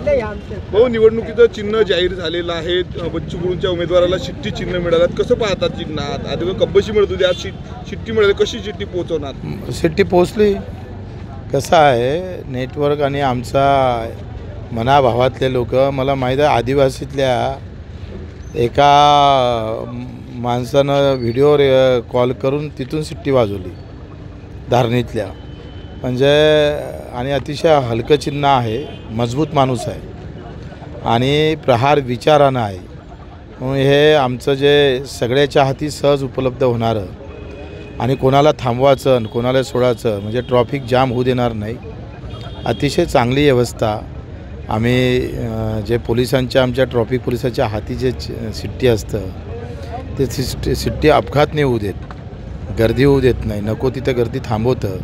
भाऊ, निवडणुकीचं चिन्ह जाहीर झालेलं आहे. बच्चू कडूंच्या उमेदवाराला शिट्टी चिन्ह मिळालं. कसं पाहतात चिन्हात? आधी कब्बशी मिळत होती, आज शिट्टी मिळाली. कशी शिट्टी पोहोचवणार? शिट्टी पोचली. कसं आहे, नेटवर्क आणि आमचा मनाभावातले लोक, मला माहीत आहे आदिवासीतल्या एका माणसानं व्हिडिओ कॉल करून तिथून शिट्टी वाजवली धारणीतल्या. म्हणजे आणि अतिशय हलकं चिन्ह आहे, मजबूत माणूस आहे आणि प्रहार विचारानं आहे. म्हणून हे आमचं जे सगळ्याच्या हाती सहज उपलब्ध होणारं आणि कोणाला थांबवायचं आणि कोणाला सोडायचं, म्हणजे ट्रॉफिक जाम होऊ देणार नाही, अतिशय चांगली व्यवस्था. आम्ही जे पोलिसांच्या, आमच्या ट्रॉफिक पोलिसाच्या हाती जे शिट्टी असतं ते शिट्टी अपघात नाही होऊ देत, गर्दी होऊ देत नाही, नको तिथं गर्दी थांबवतं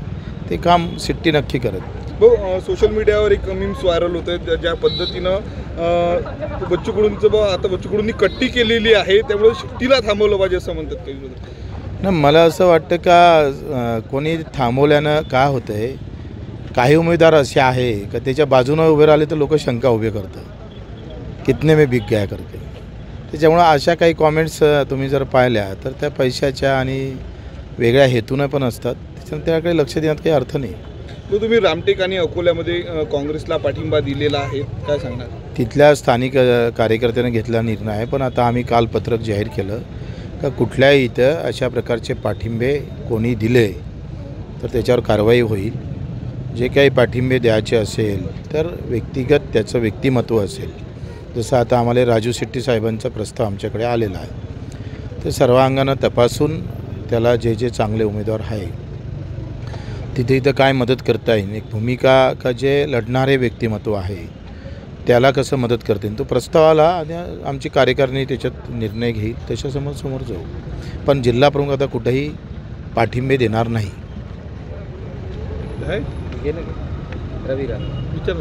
ते काम शिट्टी नक्की करत. भाऊ, सोशल मीडियावर एक मीम्स व्हायरल होत आहे ज्या पद्धतीनं बच्चू कडूंचं आता बच्चू कडूंनी कट्टी केलेली आहे, त्यामुळे शिट्टीला थांबवलं पाहिजे असं म्हणतात काही लोक. ना, मला असं वाटतं का कोणी थांबवल्यानं काय होतं आहे, काही उमेदवार असे आहे का त्याच्या बाजूनं उभे राहिले तर लोक शंका उभे करतात, कितने में बिक गया करके. त्याच्यामुळं अशा काही कॉमेंट्स तुम्ही जर पाहिल्या तर त्या पैशाच्या आणि वेगळ्या हेतूनं पण असतात. त्याच्यामुळे त्याकडे लक्ष देण्यात काही अर्थ नाही. तो तुम्ही रामटेक आणि अकोल्यामध्ये काँग्रेसला पाठिंबा दिलेला आहे, काय सांगणार? तिथल्या स्थानिक कार्यकर्त्याने घेतला निर्णय आहे, पण आता आम्ही काल पत्रक जाहीर केलं का कुठल्याही इथं अशा प्रकारचे पाठिंबे कोणी दिले तर त्याच्यावर कारवाई होईल. जे काही पाठिंबे द्यायचे असेल तर व्यक्तिगत त्याचं व्यक्तिमत्व असेल. जसं आता आम्हाला राजू शेट्टी साहेबांचा प्रस्ताव आमच्याकडे आलेला आहे, ते सर्वांगानं तपासून त्याला जे जे चांगले उमेदवार आहे तिथे इथं काय मदत करता येईल, एक भूमिका का जे लढणारे व्यक्तिमत्व आहे त्याला कसं मदत करता येईल, तो प्रस्तावाला आणि आमची कार्यकारिणी त्याच्यात निर्णय घेईल, त्याच्यासमोर जाऊ. पण जिल्हा प्रमुख आता कुठेही पाठिंबे देणार नाही. रविरा विचार